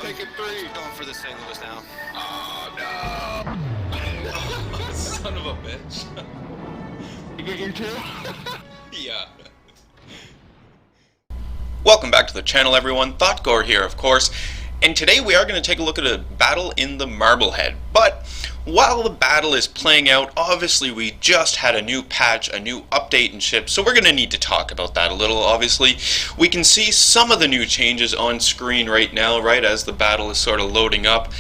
taking three. Going for the St. Louis now. Oh no! Son of a bitch. You get your two? Yeah. Welcome back to the channel, everyone. Thotgor here, of course. And today we are going to take a look at a battle in the Marblehead. But while the battle is playing out, obviously we just had a new patch, a new update and ship, so we're going to need to talk about that a little, obviously. We can see some of the new changes on screen right now, right, as the battle is sort of loading up.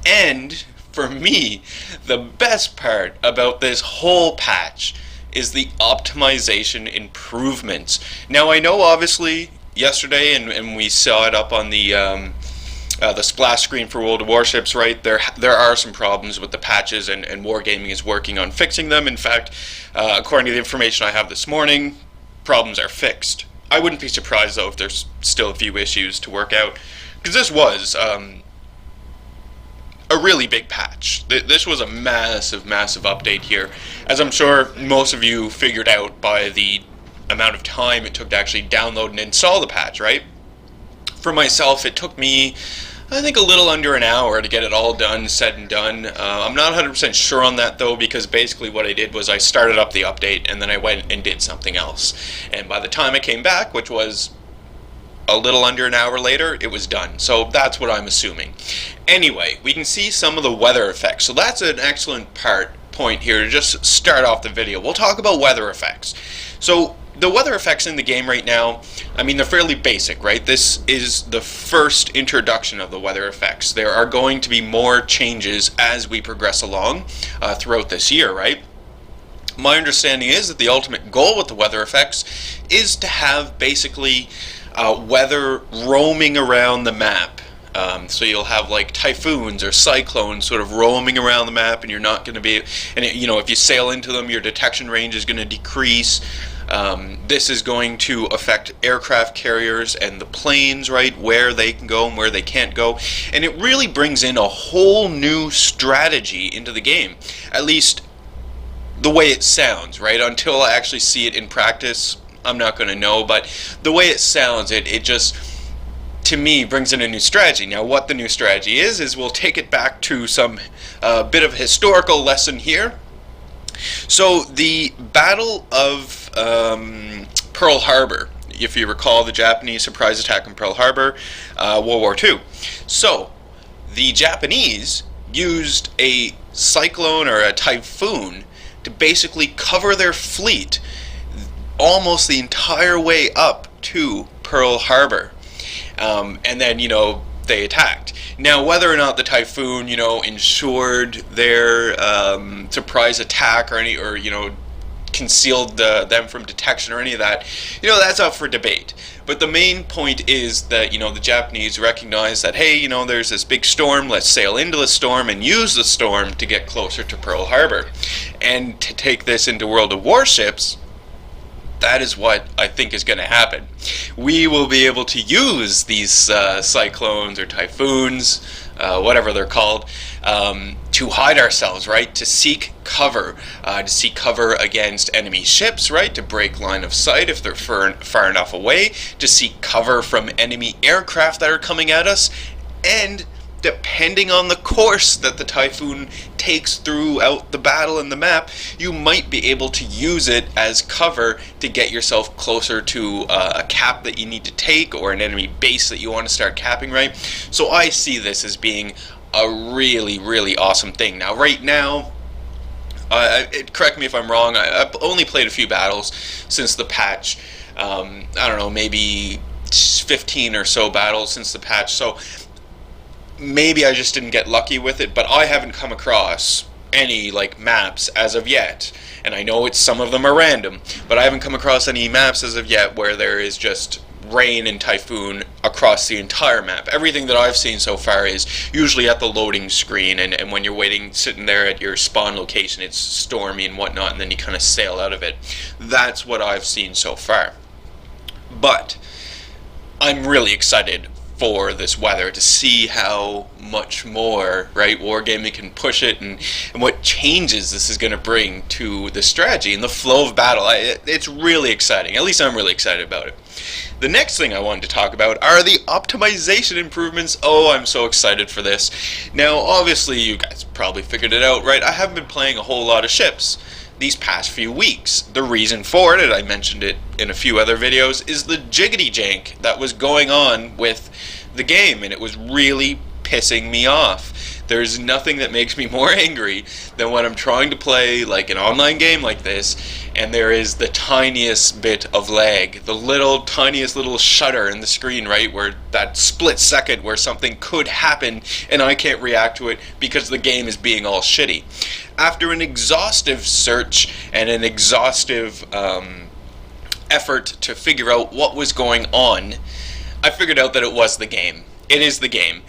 And, for me, the best part about this whole patch is the optimization improvements. Now, I know, obviously, yesterday, and we saw it up on the splash screen for World of Warships, right? There are some problems with the patches, and Wargaming is working on fixing them. In fact, according to the information I have this morning, problems are fixed. I wouldn't be surprised, though, if there's still a few issues to work out, because this was a really big patch. This was a massive, massive update here, as I'm sure most of you figured out by the amount of time it took to actually download and install the patch, right? For myself, it took me, I think, a little under an hour to get it all done, said and done. I'm not 100% sure on that, though, because basically what I did was I started up the update and then I went and did something else. And by the time I came back, which was a little under an hour later, it was done. So that's what I'm assuming. Anyway, we can see some of the weather effects. So that's an excellent point here to just start off the video. We'll talk about weather effects. So the weather effects in the game right now, I mean, they're fairly basic, right? This is the first introduction of the weather effects. There are going to be more changes as we progress along throughout this year, right? My understanding is that the ultimate goal with the weather effects is to have basically weather roaming around the map. So you'll have like typhoons or cyclones sort of roaming around the map, and you're not going to be, and you know, if you sail into them, your detection range is going to decrease. This is going to affect aircraft carriers and the planes, right, where they can go and where they can't go. And it really brings in a whole new strategy into the game, at least the way it sounds, right? Until I actually see it in practice, I'm not going to know, but the way it sounds, it just, to me, brings in a new strategy. Now, what the new strategy is we'll take it back to some bit of a historical lesson here. So the Battle of Pearl Harbor, if you recall the Japanese surprise attack on Pearl Harbor, World War II. So the Japanese used a cyclone or a typhoon to basically cover their fleet almost the entire way up to Pearl Harbor. And then, you know, they attacked. Now, whether or not the typhoon, you know, ensured their surprise attack or you know, concealed them from detection or any of that, you know, that's up for debate. But the main point is that, you know, the Japanese recognize that, hey, you know, there's this big storm, let's sail into the storm and use the storm to get closer to Pearl Harbor. And to take this into World of Warships, that is what I think is going to happen. We will be able to use these cyclones or typhoons, whatever they're called, to hide ourselves, right? To seek cover against enemy ships, right? To break line of sight if they're far enough away, to seek cover from enemy aircraft that are coming at us, and depending on the course that the typhoon takes throughout the battle and the map, you might be able to use it as cover to get yourself closer to a cap that you need to take or an enemy base that you want to start capping, right? So I see this as being a really, really awesome thing. Now, right now, correct me if I'm wrong, I've only played a few battles since the patch. I don't know, maybe 15 or so battles since the patch, so maybe I just didn't get lucky with it, but I haven't come across any like maps as of yet. And I know some of them are random, but I haven't come across any maps as of yet where there is just rain and typhoon across the entire map. Everything that I've seen so far is usually at the loading screen, and when you're waiting, sitting there at your spawn location, it's stormy and whatnot, and then you kind of sail out of it. That's what I've seen so far. But I'm really excited for this weather to see how much more, right, wargaming can push it, and what changes this is going to bring to the strategy and the flow of battle. It's really exciting. At least I'm really excited about it. The next thing I wanted to talk about are the optimization improvements. Oh, I'm so excited for this. Now, obviously, you guys probably figured it out, right? I haven't been playing a whole lot of ships these past few weeks. The reason for it, and I mentioned it in a few other videos, is the jiggity jank that was going on with the game, and it was really pissing me off. There's nothing that makes me more angry than when I'm trying to play like an online game like this, and there is the tiniest bit of lag, the tiniest little shutter in the screen, right, where that split second where something could happen and I can't react to it because the game is being all shitty. After an exhaustive search and an exhaustive effort to figure out what was going on, I figured out that it was the game. It is the game.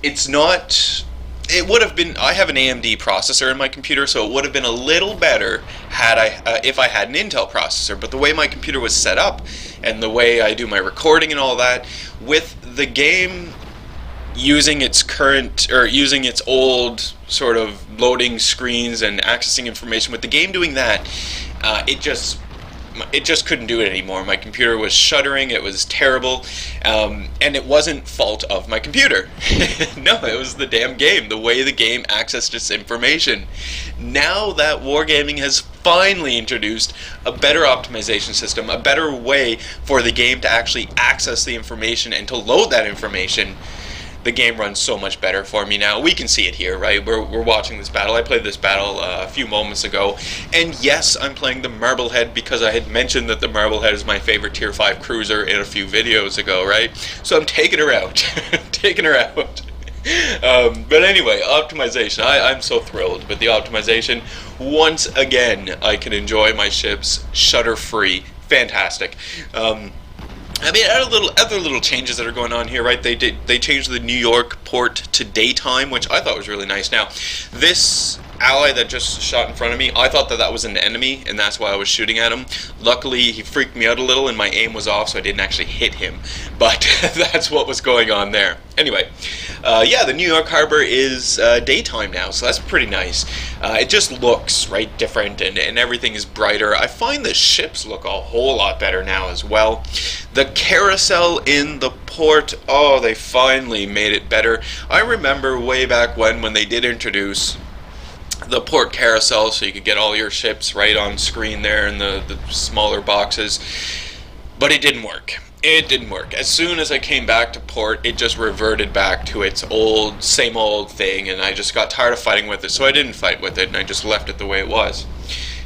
It's not, it would have been, I have an AMD processor in my computer, so it would have been a little better had if I had an Intel processor, but the way my computer was set up, and the way I do my recording and all that, with the game using its old sort of loading screens and accessing information, with the game doing that, it just couldn't do it anymore. My computer was shuddering, it was terrible, and it wasn't fault of my computer. No, it was the damn game, the way the game accessed its information. Now that wargaming has finally introduced a better optimization system, a better way for the game to actually access the information and to load that information, the game runs so much better for me now. We can see it here, right? We're watching this battle. I played this battle a few moments ago, and yes, I'm playing the Marblehead because I had mentioned that the Marblehead is my favorite Tier 5 cruiser in a few videos ago, right? So I'm taking her out. Taking her out. But anyway, optimization. I'm so thrilled with the optimization. Once again, I can enjoy my ships shutter-free. Fantastic. I mean, other little changes that are going on here, right? They changed the New York port to daytime, which I thought was really nice. Now, this ally that just shot in front of me, I thought that was an enemy, and that's why I was shooting at him. Luckily, he freaked me out a little, and my aim was off, so I didn't actually hit him. But that's what was going on there. Anyway, yeah, the New York Harbor is daytime now, so that's pretty nice. It just looks, right, different, and everything is brighter. I find the ships look a whole lot better now as well. The carousel in the port, oh, they finally made it better. I remember way back when they did introduce the port carousel, so you could get all your ships right on screen there in the smaller boxes, but it didn't work. It didn't work. As soon as I came back to port, it just reverted back to its same old thing, and I just got tired of fighting with it, so I didn't fight with it, and I just left it the way it was.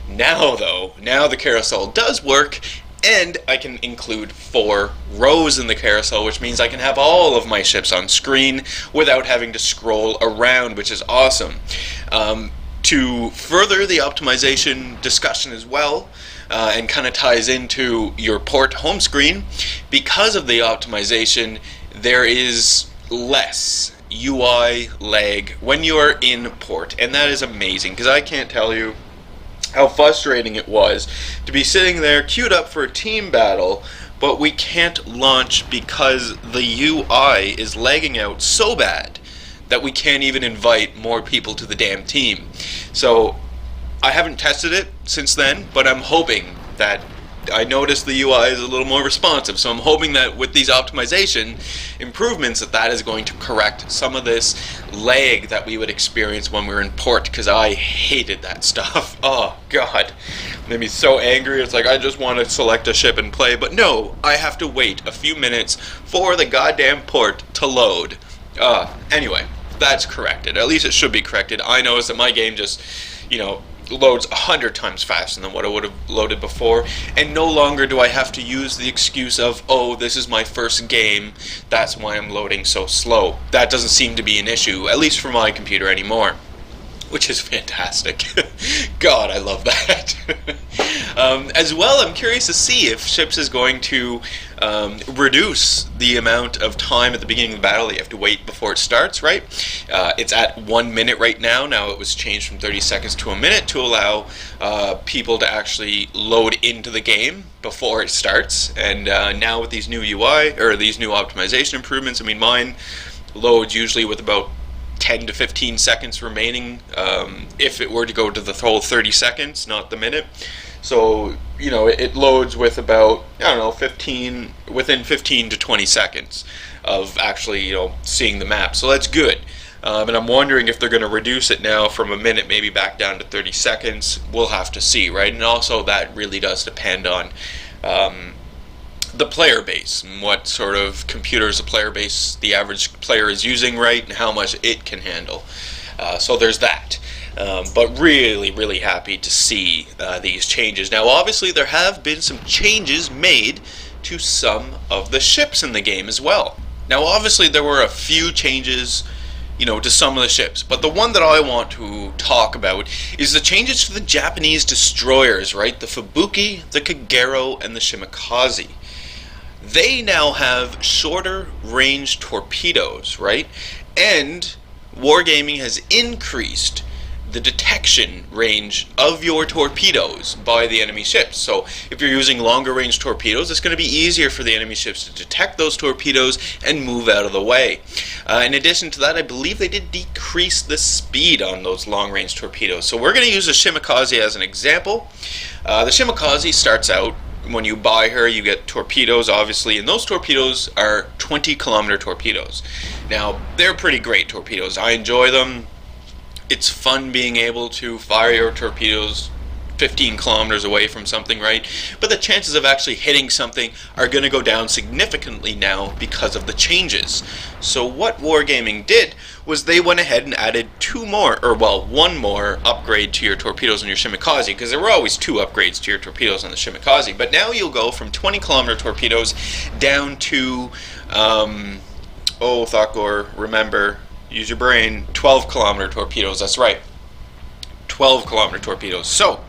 Now though, now the carousel does work, and I can include 4 rows in the carousel, which means I can have all of my ships on screen without having to scroll around, which is awesome. To further the optimization discussion as well, and kind of ties into your port home screen, because of the optimization, there is less UI lag when you are in port, and that is amazing, because I can't tell you how frustrating it was to be sitting there queued up for a team battle, but we can't launch because the UI is lagging out so bad that we can't even invite more people to the damn team. So I haven't tested it since then, but I'm hoping that, I noticed the UI is a little more responsive, so I'm hoping that with these optimization improvements that is going to correct some of this lag that we would experience when we were in port, because I hated that stuff. Oh god, it made me so angry. It's like I just want to select a ship and play, but no, I have to wait a few minutes for the goddamn port to load. Anyway, that's corrected. At least it should be corrected. I noticed that my game just, loads 100 times faster than what it would have loaded before, and no longer do I have to use the excuse of, oh, this is my first game, that's why I'm loading so slow. That doesn't seem to be an issue, at least for my computer anymore, which is fantastic. God, I love that. As well, I'm curious to see if Ships is going to reduce the amount of time at the beginning of the battle that you have to wait before it starts, right? It's at 1 minute right now. Now it was changed from 30 seconds to a minute to allow people to actually load into the game before it starts. And now with these new UI, or these new optimization improvements, I mean, mine loads usually with about 10 to 15 seconds remaining if it were to go to the whole 30 seconds, not the minute. So, you know, it loads with about, I don't know, within 15 to 20 seconds of actually, you know, seeing the map. So that's good. And I'm wondering if they're going to reduce it now from a minute maybe back down to 30 seconds. We'll have to see, right? And also that really does depend on the player base and what sort of computers the average player is using, right, and how much it can handle. So there's that. But really, really happy to see these changes. Now, obviously, there have been some changes made to some of the ships in the game as well. Now, obviously, there were a few changes, you know, to some of the ships, but the one that I want to talk about is the changes to the Japanese destroyers, right? The Fubuki, the Kagero, and the Shimikaze. They now have shorter range torpedoes, right? And Wargaming has increased the detection range of your torpedoes by the enemy ships. So if you're using longer range torpedoes, it's going to be easier for the enemy ships to detect those torpedoes and move out of the way. In addition to that, I believe they did decrease the speed on those long range torpedoes. So we're going to use the Shimikaze as an example. The Shimikaze starts out, when you buy her, you get torpedoes, obviously, and those torpedoes are 20-kilometer torpedoes. Now, they're pretty great torpedoes. I enjoy them. It's fun being able to fire your torpedoes 15 kilometers away from something, right? But the chances of actually hitting something are going to go down significantly now because of the changes. So what Wargaming did was they went ahead and added one more upgrade to your torpedoes on your Shimikaze, because there were always 2 upgrades to your torpedoes on the Shimikaze. But now you'll go from 20-kilometer torpedoes down to, Thotgor, remember, use your brain, 12-kilometer torpedoes, that's right. 12-kilometer torpedoes. So,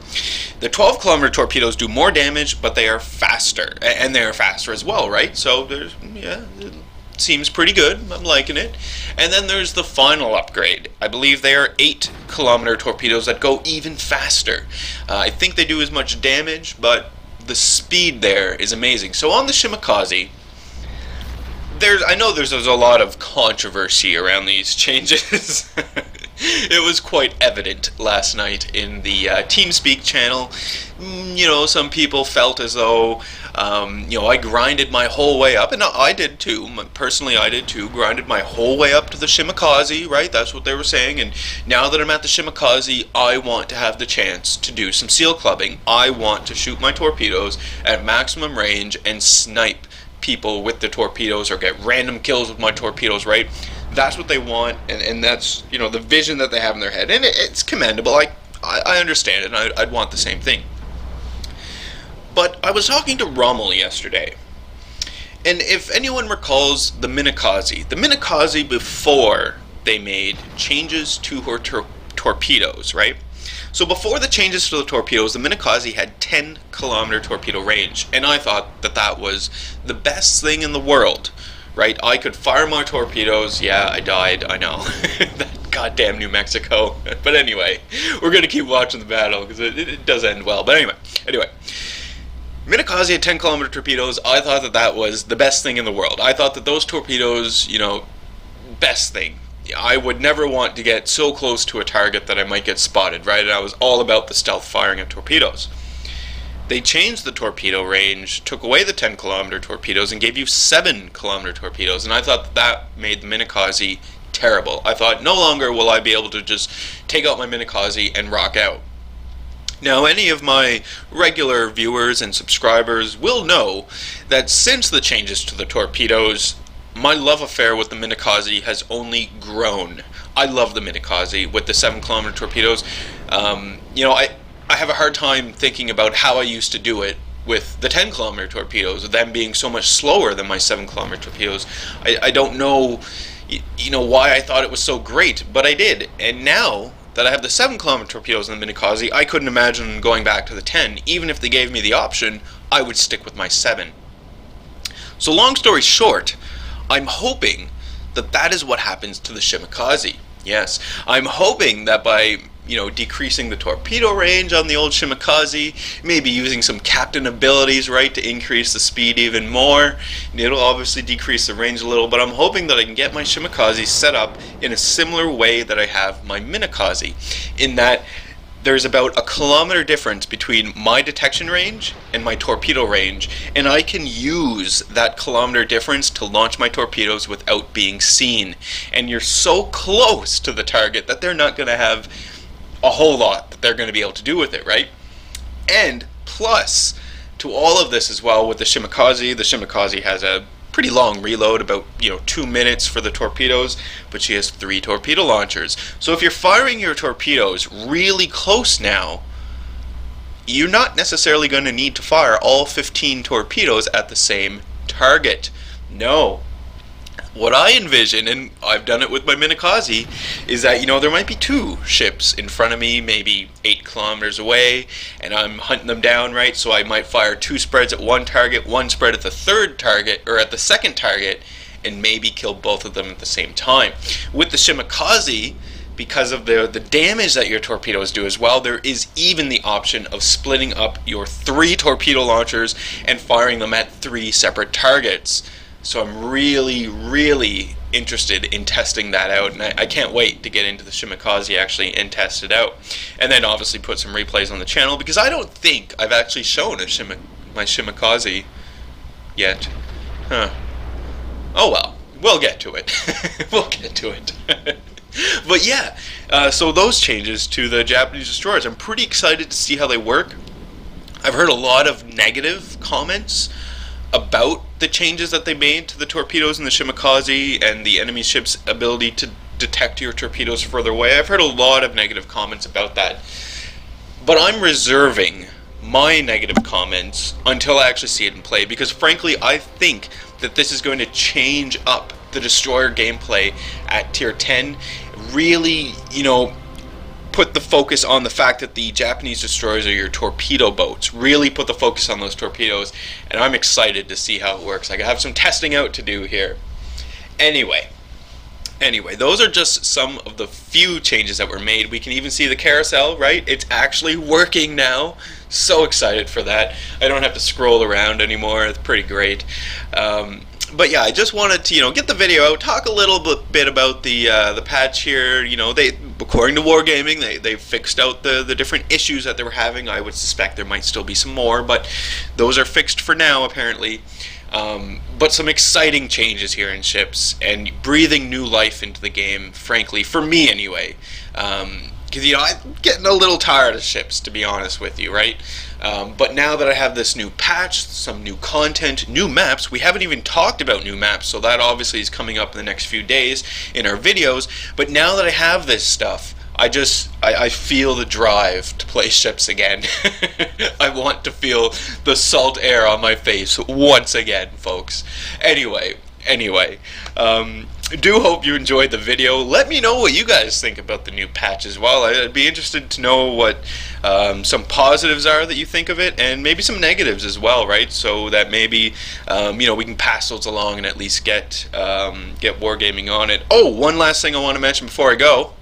the 12-kilometer torpedoes do more damage, but they are faster. And they are faster as well, right? So, it seems pretty good. I'm liking it. And then there's the final upgrade. I believe they are 8-kilometer torpedoes that go even faster. I think they do as much damage, but the speed there is amazing. So, on the Shimikaze, I know there's a lot of controversy around these changes. It was quite evident last night in the TeamSpeak channel. You know, some people felt as though, I grinded my whole way up, and I did too. Personally, I did too. Grinded my whole way up to the Shimikaze, right? That's what they were saying. And now that I'm at the Shimikaze, I want to have the chance to do some seal clubbing. I want to shoot my torpedoes at maximum range and snipe people with the torpedoes, or get random kills with my torpedoes, right? That's what they want, and that's, you know, the vision that they have in their head, and it's commendable. I understand it, and I'd want the same thing. But I was talking to Rommel yesterday, and if anyone recalls the Minikaze before they made changes to her torpedoes, right? So before the changes to the torpedoes, the Minikaze had 10-kilometer torpedo range, and I thought that that was the best thing in the world, right? I could fire my torpedoes. Yeah, I died, I know. That goddamn New Mexico. But anyway, we're going to keep watching the battle, because it does end well. But anyway. Minikaze had 10-kilometer torpedoes. I thought that that was the best thing in the world. I thought that those torpedoes, you know, best thing. I would never want to get so close to a target that I might get spotted, right? And I was all about the stealth firing of torpedoes. They changed the torpedo range, took away the 10-kilometer torpedoes, and gave you 7-kilometer torpedoes. And I thought that made the Minikaze terrible. I thought, no longer will I be able to just take out my Minikaze and rock out. Now, any of my regular viewers and subscribers will know that since the changes to the torpedoes, my love affair with the Minikaze has only grown. I love the Minikaze with the 7-kilometer torpedoes. I have a hard time thinking about how I used to do it with the 10-kilometer torpedoes, them being so much slower than my 7-kilometer torpedoes. I don't know, why I thought it was so great, but I did. And now that I have the 7-kilometer torpedoes in the Minikaze, I couldn't imagine going back to the 10. Even if they gave me the option, I would stick with my 7. So long story short, I'm hoping that that is what happens to the Minikazi. Yes, I'm hoping that by decreasing the torpedo range on the old Minikazi, maybe using some captain abilities, right, to increase the speed even more. It'll obviously decrease the range a little, but I'm hoping that I can get my Minikazi set up in a similar way that I have my Minikazi, in that there's about a kilometer difference between my detection range and my torpedo range, and I can use that kilometer difference to launch my torpedoes without being seen. And you're so close to the target that they're not going to have a whole lot that they're going to be able to do with it, right? And plus, to all of this as well, with the Minikazi has a pretty long reload, about 2 minutes for the torpedoes, but she has 3 torpedo launchers. So if you're firing your torpedoes really close now, you're not necessarily going to need to fire all 15 torpedoes at the same target. No. What I envision, and I've done it with my Minikazi, is that there might be 2 ships in front of me, maybe 8 kilometers away, and I'm hunting them down, right? So I might fire 2 spreads at one target, 1 spread at the third target, or at the second target, and maybe kill both of them at the same time. With the Minikazi, because of the damage that your torpedoes do as well, there is even the option of splitting up your 3 torpedo launchers and firing them at 3 separate targets. So I'm really interested in testing that out, and I can't wait to get into the Minikazi actually and test it out, and then obviously put some replays on the channel, because I don't think I've actually shown my Minikazi yet. Huh. Oh well, we'll get to it. We'll get to it. But yeah, so those changes to the Japanese destroyers, I'm pretty excited to see how they work. I've heard a lot of negative comments about the changes that they made to the torpedoes in the Minikazi and the enemy ship's ability to detect your torpedoes further away. I've heard a lot of negative comments about that, but I'm reserving my negative comments until I actually see it in play, because frankly I think that this is going to change up the destroyer gameplay at tier 10, really put the focus on the fact that the Japanese destroyers are your torpedo boats. Really put the focus on those torpedoes, and I'm excited to see how it works. I have some testing out to do here. Anyway, those are just some of the few changes that were made. We can even see the carousel, right? It's actually working now. So excited for that. I don't have to scroll around anymore. It's pretty great. But yeah, I just wanted to get the video out, talk a little bit about the patch here. They, according to Wargaming, they fixed out the different issues that they were having. I would suspect there might still be some more, but those are fixed for now apparently. But some exciting changes here in ships, and breathing new life into the game, frankly, for me anyway. Because I'm getting a little tired of ships, to be honest with you, right? But now that I have this new patch, some new content, new maps, we haven't even talked about new maps, so that obviously is coming up in the next few days in our videos. But now that I have this stuff, I feel the drive to play ships again. I want to feel the salt air on my face once again, folks. Anyway, do hope you enjoyed the video. Let me know what you guys think about the new patch as well. I'd be interested to know what some positives are that you think of it, and maybe some negatives as well, right? So that maybe we can pass those along and at least get Wargaming on it. Oh, one last thing I want to mention before I go.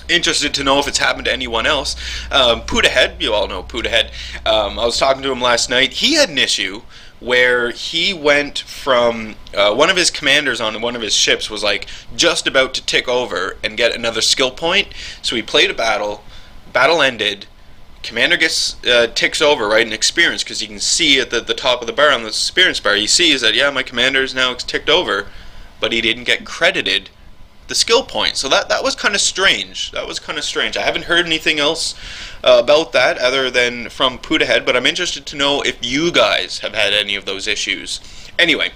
Interested to know if it's happened to anyone else. Poodlehead, you all know Poodlehead. I was talking to him last night. He had an issue where he went from one of his commanders on one of his ships was like just about to tick over and get another skill point. So he played a battle ended, commander gets ticks over, right, in experience, because you can see at the top of the bar on the experience bar, you see is that, yeah, my commander is now ticked over, but he didn't get credited the skill point. So that was kind of strange. I haven't heard anything else about that other than from Poodlehead, but I'm interested to know if you guys have had any of those issues. Anyway,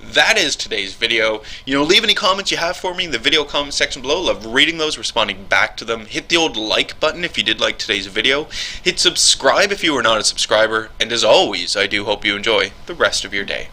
that is today's video. Leave any comments you have for me in the video comment section below. Love reading those, responding back to them. Hit the old like button if you did like today's video. Hit subscribe if you are not a subscriber. And as always, I do hope you enjoy the rest of your day.